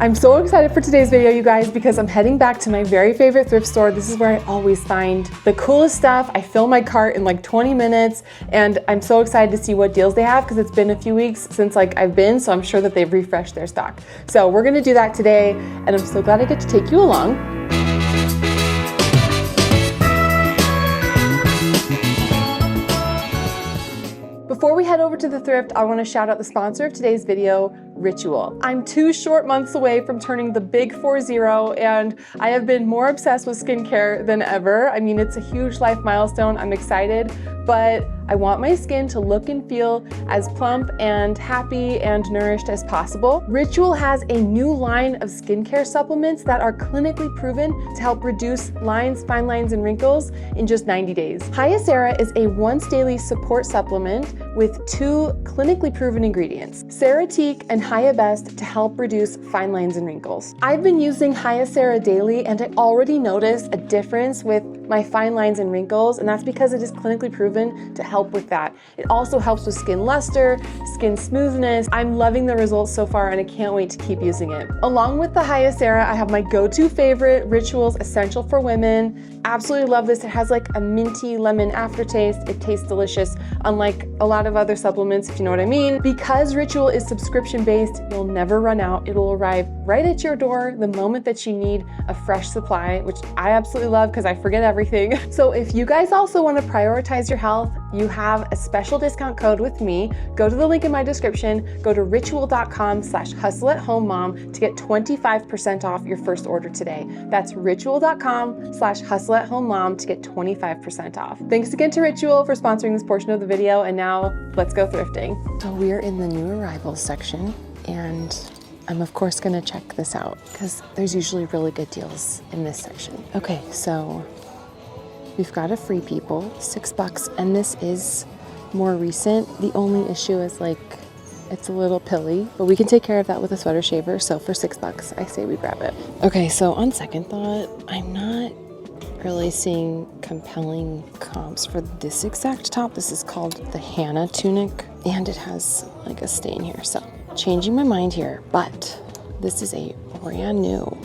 I'm so excited for today's video, you guys, because I'm heading back to my very favorite thrift store. This is where I always find the coolest stuff. I fill my cart in like 20 minutes, and I'm so excited to see what deals they have because it's been a few weeks since I've been, so I'm sure that they've refreshed their stock. So we're gonna do that today, and I'm so glad I get to take you along. Before we head over to the thrift, I want to shout out the sponsor of today's video, Ritual. I'm 2 short months away from turning the big 40, and I have been more obsessed with skincare than ever. I mean, it's a huge life milestone. I'm excited, but I want my skin to look and feel as plump and happy and nourished as possible. Ritual has a new line of skincare supplements that are clinically proven to help reduce lines, fine lines, and wrinkles in just 90 days. Hyacera is a once daily support supplement with 2 clinically proven ingredients, Ceratique and Hyabest, to help reduce fine lines and wrinkles. I've been using Hyacera daily, and I already noticed a difference with my fine lines and wrinkles, and that's because it is clinically proven to help with that. It also helps with skin luster, skin smoothness. I'm loving the results so far, and I can't wait to keep using it. Along with the Hyacera, I have my go-to favorite, Ritual's Essential for Women. Absolutely love this. It has like a minty lemon aftertaste. It tastes delicious, unlike a lot of other supplements, if you know what I mean. Because Ritual is subscription-based, you'll never run out. It'll arrive right at your door the moment that you need a fresh supply, which I absolutely love because I forget everything. So if you guys also want to prioritize your health, you have a special discount code with me. Go to the link in my description, go to ritual.com/hustleathomemom to get 25% off your first order today. That's ritual.com/hustleathomemom to get 25% off. Thanks again to Ritual for sponsoring this portion of the video, and now let's go thrifting. So we're in the new arrivals section, and I'm of course gonna check this out because there's usually really good deals in this section. Okay, so we've got a Free People, $6, and this is more recent. The only issue is it's a little pilly, but we can take care of that with a sweater shaver. So for $6, I say we grab it. Okay, so on second thought, I'm not really seeing compelling comps for this exact top. This is called the Hannah tunic, and it has like a stain here. So changing my mind here, but this is a brand new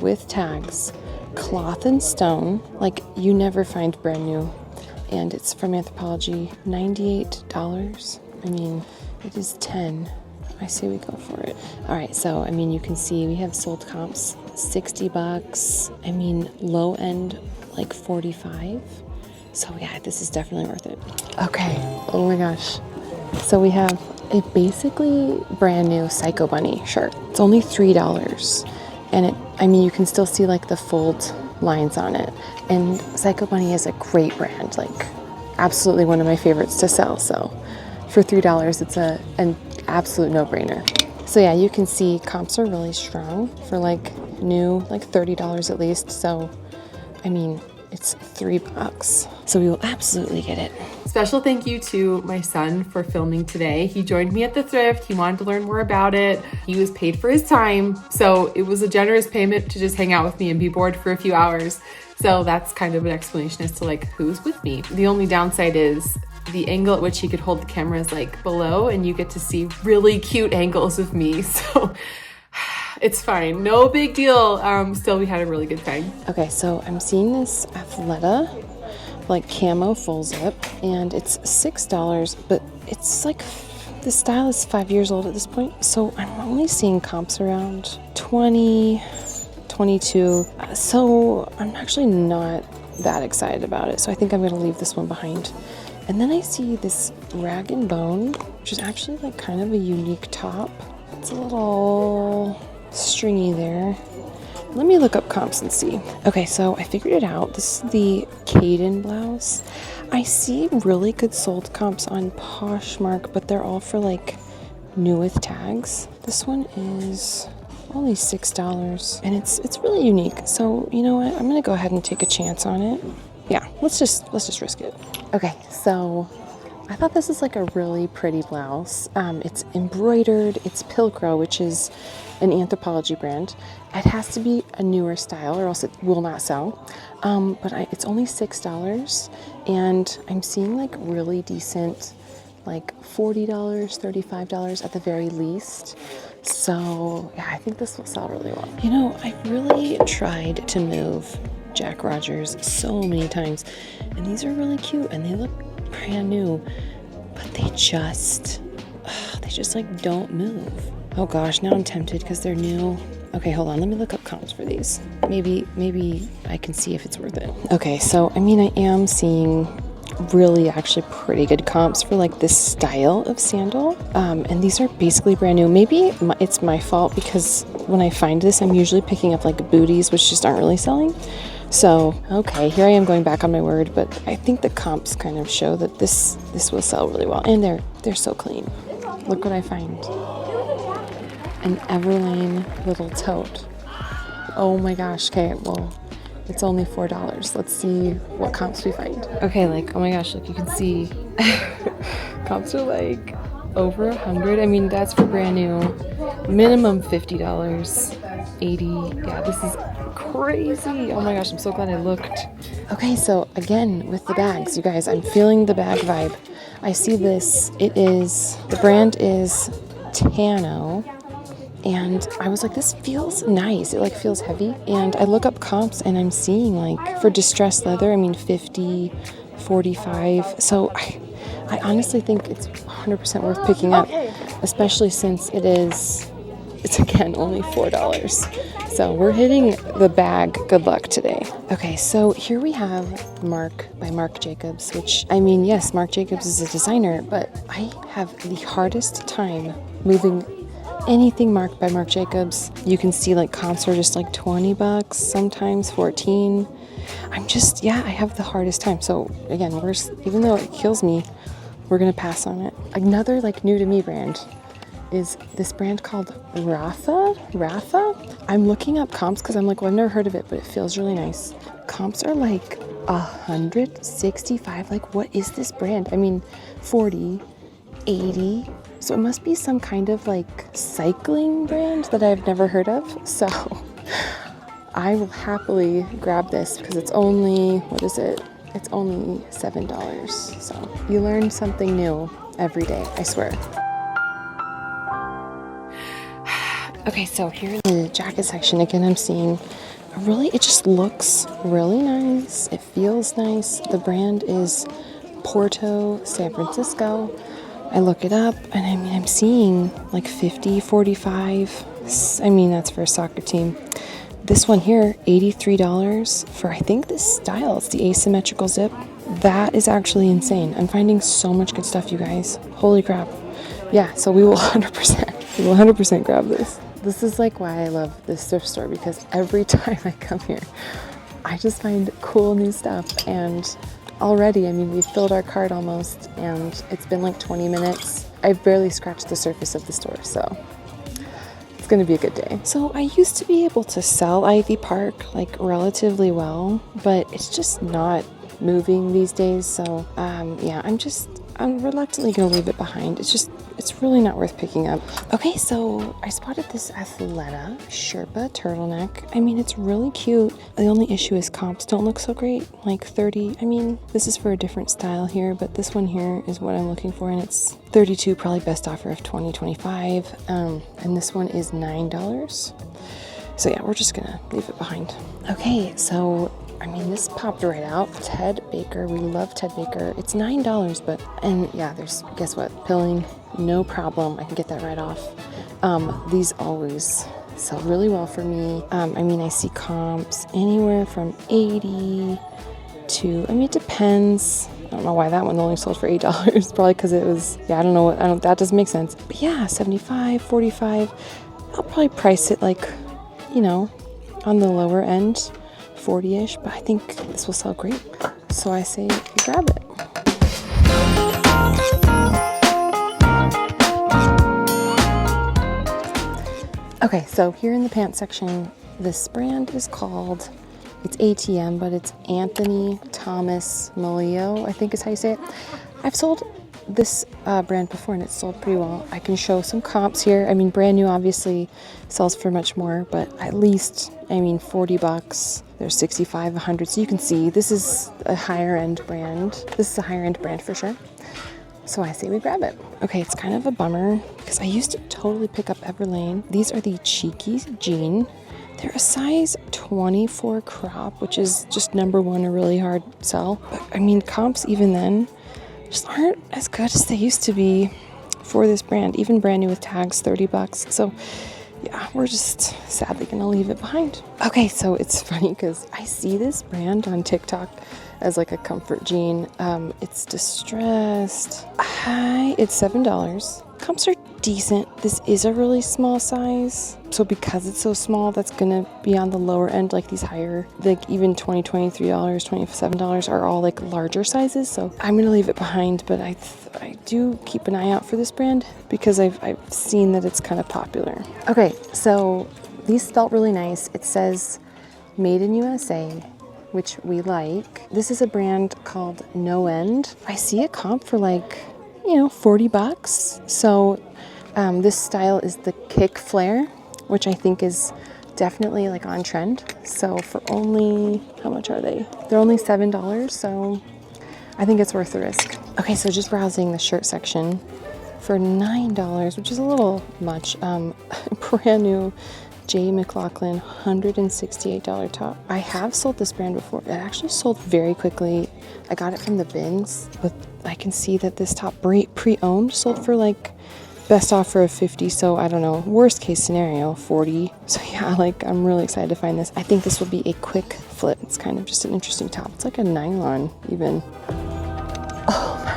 with tags, cloth and stone, like you never find brand new, and it's from Anthropologie, $98. I mean, it is 10. I say we go for it. All right, so I mean, you can see we have sold comps, $60. I mean, low end like 45. So yeah, this is definitely worth it. Okay, oh my gosh. So we have a basically brand new Psycho Bunny shirt. It's only $3, and I mean, you can still see like the fold lines on it. And Psycho Bunny is a great brand, like absolutely one of my favorites to sell. So for $3, it's an absolute no-brainer. So yeah, you can see comps are really strong for like new, like $30 at least. So I mean, it's $3, so we will absolutely get it. Special thank you to my son for filming today. He joined me at the thrift. He wanted to learn more about it. He was paid for his time, so it was a generous payment to just hang out with me and be bored for a few hours. So that's kind of an explanation as to like who's with me. The only downside is the angle at which he could hold the camera is like below, and you get to see really cute angles of me. So it's fine, no big deal. Still, we had a really good time. Okay, so I'm seeing this Athleta, like camo full zip, and it's $6, but it's like, the style is 5 years old at this point. So I'm only seeing comps around 20, 22. So I'm actually not that excited about it. So I think I'm gonna leave this one behind. And then I see this Rag & Bone, which is actually like kind of a unique top. It's a little stringy there. Let me look up comps and see. Okay, so I figured it out. This is the Caden blouse. I see really good sold comps on Poshmark, but they're all for like new with tags. This one is only $6, and it's really unique. So you know what? I'm gonna go ahead and take a chance on it. Yeah, let's just risk it. Okay, so I thought this is like a really pretty blouse. It's embroidered. It's Pilcrow, which is an Anthropologie brand. It has to be a newer style or else it will not sell. But it's only $6, and I'm seeing like really decent, like $40, $35 at the very least. So yeah, I think this will sell really well. You know, I really tried to move Jack Rogers so many times, and these are really cute and they look brand new, but they just like don't move. Oh gosh, now I'm tempted because they're new. Okay, hold on, let me look up comps for these. Maybe I can see if it's worth it. Okay, so I mean, I am seeing really actually pretty good comps for like this style of sandal, and these are basically brand new. Maybe it's my fault because when I find this, I'm usually picking up like booties, which just aren't really selling. So okay, here I am going back on my word, but I think the comps kind of show that this will sell really well, and they're so clean. Look what I find. An Everlane little tote. Oh my gosh. Okay, well, it's only $4. Let's see what comps we find. Okay, like, oh my gosh, look, you can see comps are like over 100. I mean, that's for brand new. Minimum $50, 80. Yeah, this is crazy. Oh my gosh, I'm so glad I looked. Okay, so again, with the bags, you guys, I'm feeling the bag vibe. I see this. The brand is Tano. And I was like, this feels nice. It like feels heavy. And I look up comps and I'm seeing like for distressed leather, I mean 50, 45. So I honestly think it's 100% worth picking up, especially since it's again only $4. So we're hitting the bag good luck today. Okay, so here we have Marc by Marc Jacobs, which I mean, yes, Marc Jacobs is a designer, but I have the hardest time moving anything Marc by Marc Jacobs. You can see like comps are just like $20, sometimes 14. I have the hardest time. So again, even though it kills me, we're gonna pass on it. Another like new to me brand is this brand called Rafa. I'm looking up comps because I'm like, well, I've never heard of it, but it feels really nice. Comps are like 165. Like, what is this brand? I mean, 40, 80. So it must be some kind of like cycling brand that I've never heard of. So I will happily grab this because it's only, It's only $7. So you learn something new every day, I swear. Okay, so here in the jacket section, again, I'm seeing it just looks really nice. It feels nice. The brand is Porto, San Francisco. I look it up and I mean, I'm seeing like 50, 45. I mean, that's for a soccer team. This one here, $83 for, I think this style. It's the asymmetrical zip. That is actually insane. I'm finding so much good stuff, you guys. Holy crap. Yeah, so we will 100% grab this. This is like why I love this thrift store, because every time I come here, I just find cool new stuff. And already, I mean, we filled our cart almost, and it's been like 20 minutes. I've barely scratched the surface of the store, so it's gonna be a good day. So I used to be able to sell Ivy Park like relatively well, but it's just not moving these days. So yeah, I'm reluctantly gonna leave it behind. It's really not worth picking up. Okay, so I spotted this Athleta Sherpa turtleneck. I mean, it's really cute. The only issue is comps don't look so great. Like 30, I mean, this is for a different style here, but this one here is what I'm looking for, and it's 32, probably best offer of 20-25. And this one is $9. So yeah, we're just gonna leave it behind. Okay, so I mean, this popped right out. Ted Baker, we love Ted Baker. It's $9, and yeah, there's, guess what, pilling, no problem. I can get that right off. These always sell really well for me. I mean, I see comps anywhere from 80 to, I mean, it depends. I don't know why that one only sold for $8. Probably because it was, yeah, that doesn't make sense. But yeah, 75, 45. I'll probably price it like, you know, on the lower end, 40-ish, but I think this will sell great. So I say grab it. Okay, so here in the pants section, this brand is called, it's ATM, but it's Anthony Thomas Maleo, I think is how you say it. I've sold this brand before and it's sold pretty well. I can show some comps here. I mean, brand new obviously sells for much more, but at least, I mean, $40. There's 65, 100. So you can see this is a higher end brand. This is a higher end brand for sure. So I say we grab it. Okay, it's kind of a bummer because I used to totally pick up Everlane. These are the Cheeky Jean. They're a size 24 crop, which is just number one, a really hard sell. But I mean, comps even then just aren't as good as they used to be for this brand. Even brand new with tags, $30. So yeah, we're just sadly gonna leave it behind. Okay, so it's funny because I see this brand on TikTok as like a comfort jean. It's distressed. It's $7. Comps are decent. This is a really small size. So because it's so small, that's gonna be on the lower end, like these higher, like even $20, $23, $27 are all like larger sizes. So I'm gonna leave it behind, but I do keep an eye out for this brand because I've seen that it's kind of popular. Okay, so these felt really nice. It says made in USA, which we like. This is a brand called No End. I see a comp for like, $40. So this style is the Kick Flare, which I think is definitely like on trend. So for only, how much are they? They're only $7, so I think it's worth the risk. Okay, so just browsing the shirt section for $9, which is a little much. Brand new J. McLaughlin $168 top. I have sold this brand before. It actually sold very quickly. I got it from the bins, but I can see that this top pre-owned sold for like best offer of $50. So I don't know, worst case scenario, $40. So yeah, like I'm really excited to find this. I think this will be a quick flip. It's kind of just an interesting top. It's like a nylon even. Oh my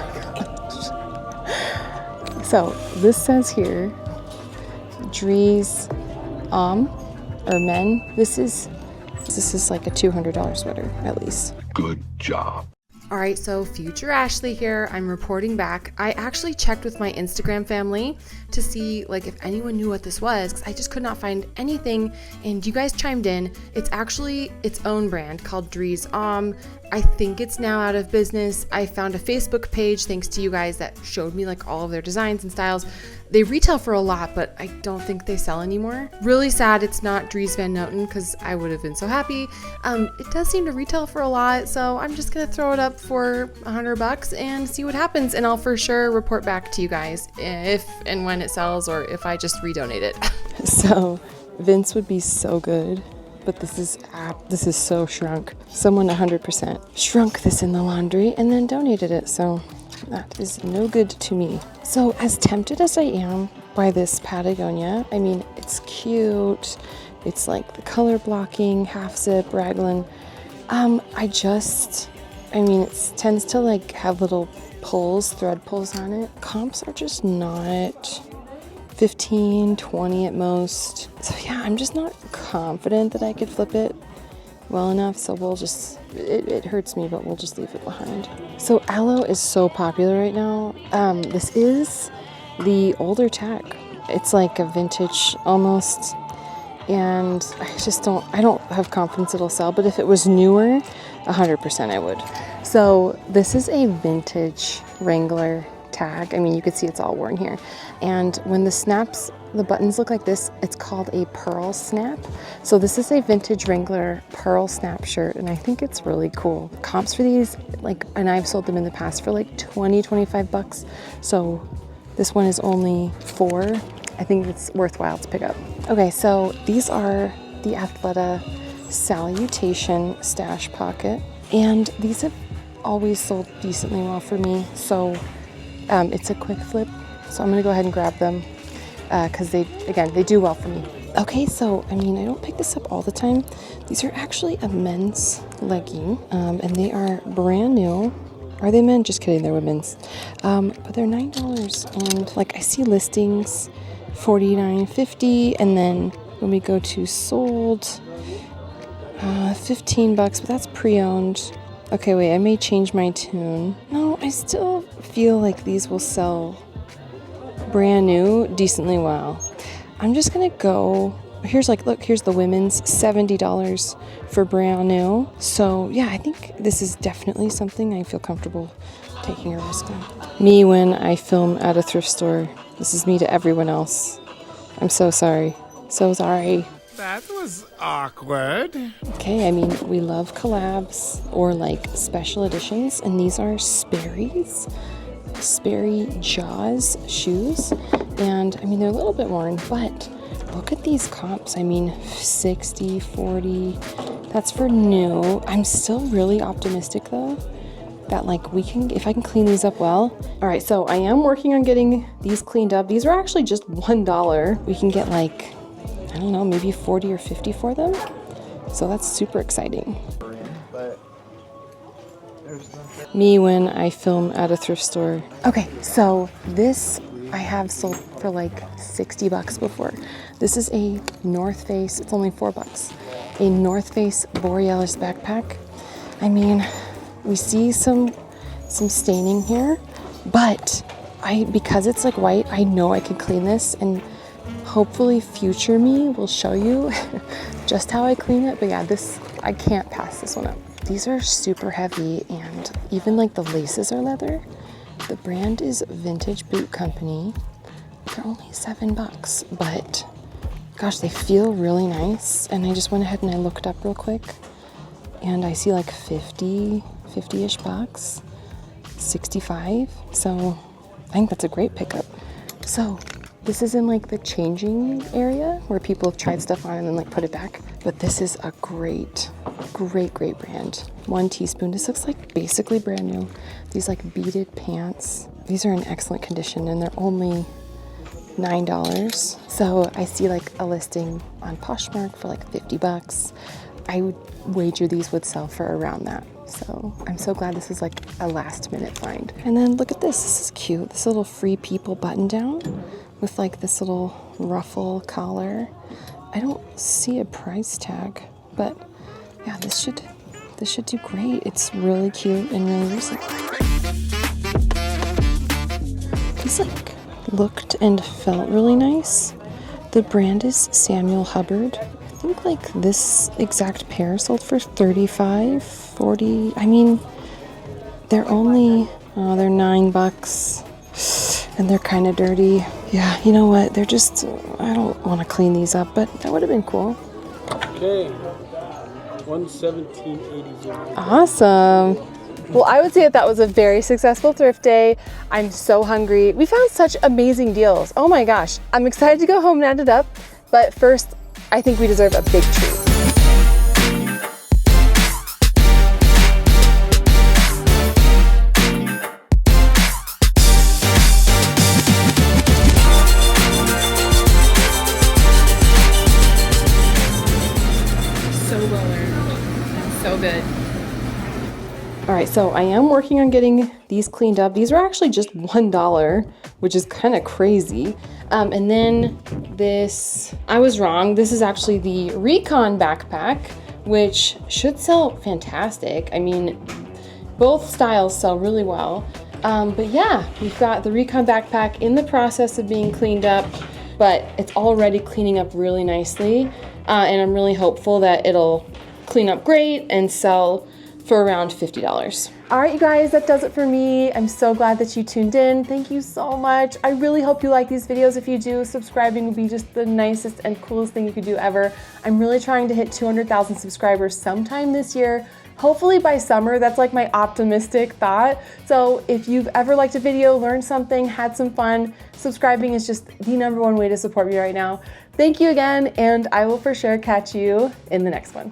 gosh. So this says here, Dries or men. This is like a $200 sweater at least. Good job. All right, so future Ashley here. I'm reporting back. I actually checked with my Instagram family to see like if anyone knew what this was, because I just could not find anything, and you guys chimed in. It's actually its own brand called Dries. I think it's now out of business. I found a Facebook page, thanks to you guys, that showed me like all of their designs and styles. They retail for a lot, but I don't think they sell anymore. Really sad it's not Dries Van Noten, because I would have been so happy. It does seem to retail for a lot, so I'm just gonna throw it up for $100 and see what happens, and I'll for sure report back to you guys if and when it sells, or if I just redonate it. So Vince would be so good, but this is so shrunk. Someone 100% shrunk this in the laundry and then donated it, so that is no good to me. So as tempted as I am by this Patagonia, I mean, it's cute. It's like the color blocking, half zip, raglan. It tends to like have little pulls, thread pulls on it. Comps are just not 15, 20 at most. So yeah, I'm just not confident that I could flip it well enough, so we'll just, it hurts me, but we'll just leave it behind. So aloe is so popular right now. This is the older tag. It's like a vintage almost, and I don't have confidence it'll sell, but if it was newer, 100% I would. So this is a vintage Wrangler tag. I mean, you could see it's all worn here. And when the buttons look like this, it's called a pearl snap. So this is a vintage Wrangler pearl snap shirt, and I think it's really cool. Comps for these, and I've sold them in the past for like $20, $25. So this one is only $4. I think it's worthwhile to pick up. Okay, so these are the Athleta Salutation Stash Pocket, and these have always sold decently well for me. So it's a quick flip, so I'm gonna go ahead and grab them because they do well for me. Okay, so I don't pick this up all the time. These are actually a men's legging, and they are brand new. Are they men? Just kidding, they're women's. But they're $9, and I see listings $49.50, and then when we go to sold, $15, but that's pre-owned. Okay, wait, I may change my tune. No, I still feel like these will sell brand new decently well. I'm just gonna go, here's the women's, $70 for brand new. So yeah, I think this is definitely something I feel comfortable taking a risk on. Me when I film at a thrift store. This is me to everyone else. I'm so sorry. So sorry. That was awkward. Okay, we love collabs or special editions, and these are Sperry's. Sperry Jaws shoes. And I mean, they're a little bit worn, but look at these comps. I mean, 60, 40, that's for new. I'm still really optimistic though, that like if I can clean these up well. All right, so I am working on getting these cleaned up. These are actually just $1. We can get like, I don't know, maybe 40 or 50 for them. So that's super exciting. Me when I film at a thrift store. Okay, so this I have sold for like 60 bucks before. This is a North Face, it's only $4. A North Face Borealis backpack. I mean, we see some staining here, but because it's like white, I know I can clean this, and hopefully future me will show you just how I clean it. But yeah, I can't pass this one up. These are super heavy, and even like the laces are leather. The brand is Vintage Boot Company. They're only $7, but gosh, they feel really nice. And I just went ahead and I looked up real quick, and I see like 50-ish bucks, 65. So I think that's a great pickup. So this is in like the changing area where people have tried stuff on and then like put it back. But this is a great brand. 1 teaspoon. This looks like basically brand new. These like beaded pants. These are in excellent condition, and they're only $9. So I see like a listing on Poshmark for like 50 bucks. I would wager these would sell for around that. So I'm so glad this is like a last minute find. And then look at this. This is cute. This little Free People button down with like this little ruffle collar. I don't see a price tag, but yeah, this should do great. It's really cute and really versatile. These like looked and felt really nice. The brand is Samuel Hubbard. I think like this exact pair sold for 35, 40. I mean, they're only, they're $9 and they're kind of dirty. Yeah, you know what? They're just, I don't want to clean these up, but that would have been cool. Okay. 117.80. Awesome. Well, I would say that was a very successful thrift day. I'm so hungry. We found such amazing deals. Oh my gosh. I'm excited to go home and add it up. But first, I think we deserve a big treat. So good. All right, so I am working on getting these cleaned up. These are actually just $1, which is kind of crazy. And then this, I was wrong. This is actually the Recon backpack, which should sell fantastic. I mean, both styles sell really well. But yeah, we've got the Recon backpack in the process of being cleaned up, but it's already cleaning up really nicely. And I'm really hopeful that it'll clean up great and sell for around $50. All right, you guys, that does it for me. I'm so glad that you tuned in. Thank you so much. I really hope you like these videos. If you do, subscribing would be just the nicest and coolest thing you could do ever. I'm really trying to hit 200,000 subscribers sometime this year. Hopefully by summer. That's like my optimistic thought. So if you've ever liked a video, learned something, had some fun, subscribing is just the #1 way to support me right now. Thank you again, and I will for sure catch you in the next one.